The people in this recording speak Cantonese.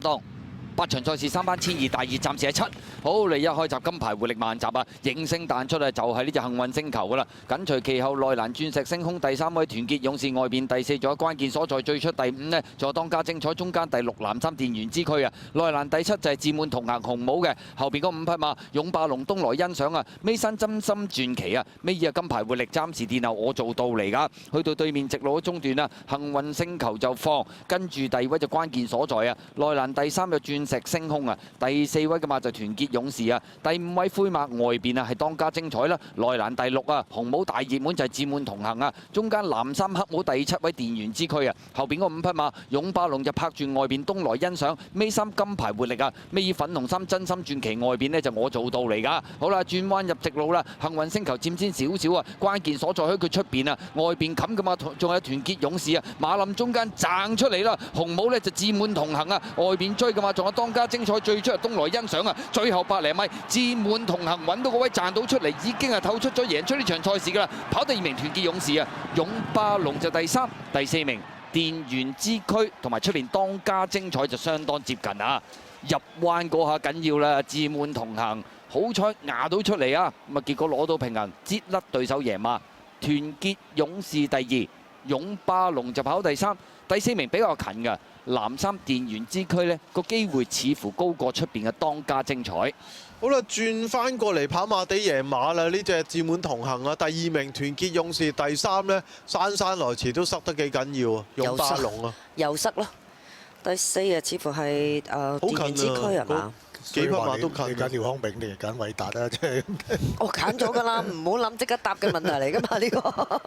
當8場賽事3班千二，大熱暫時係7。好嚟一開閘金牌活力萬集啊！應聲彈出啊，就係呢隻幸運星球噶啦。緊隨其後內欄鑽石星空第3位團結勇士，外邊第4仲有關鍵所在，最出第5呢，仲有當家精彩，中間第6藍衫電源之區啊！內欄第7就係自滿同行紅帽嘅，後邊嗰5匹馬勇霸龍東來欣賞啊！尾山真心傳奇啊！尾二啊金牌活力暫時殿後我做到嚟噶，去到對面直路嘅中段啊，幸運星球就放，跟住第2位就關鍵所在啊！內欄第3就鑽石星空啊，第4位嘅馬就團結勇士啊，第5位灰馬外邊啊係當家精彩啦，內欄第6啊紅帽大熱門就係自滿同行啊，中間藍衫黑帽第7位電源之區啊，後邊嗰5匹馬勇霸龍就拍住外邊東來欣賞，尾3金牌活力啊，尾二粉紅衫真心傳奇外邊呢就我做到嚟噶，好啦轉彎入直路啦，幸運星球佔先少少啊，關鍵所在喺佢出邊啊，外邊冚噶嘛，仲有團結勇士啊，馬林中間掙出嚟啦，紅帽呢就自滿同行啊，外邊追噶嘛，仲有當家精彩最出東來欣賞啊，最後百零米自滿同行揾到個位賺到出嚟，已經係透出咗贏出呢場賽事噶啦，跑第2名團結勇士啊，勇霸龍就第3、第4名電源之區同埋出邊當家精彩就相當接近啊，入彎嗰下緊要啦，自滿同行好彩壓到出嚟啊，咁啊結果攞到平衡，擠甩對手贏馬，團結勇士第2，勇霸龍就跑第3。第4名比較近㗎，藍衫電源之區呢個機會似乎高過出邊嘅當家精彩。好啦，轉翻過嚟跑馬地贏馬啦！呢隻自滿同行啊，第2名團結勇士，第3呢姍姍來遲都塞得幾緊要啊！勇霸龍啊，又塞咯。第4啊，似乎係電源之區係嘛？幾匹馬都近。你揀廖康炳定係揀偉達啊？即係我揀咗㗎啦，唔好諗即刻答嘅問題嚟㗎嘛呢個。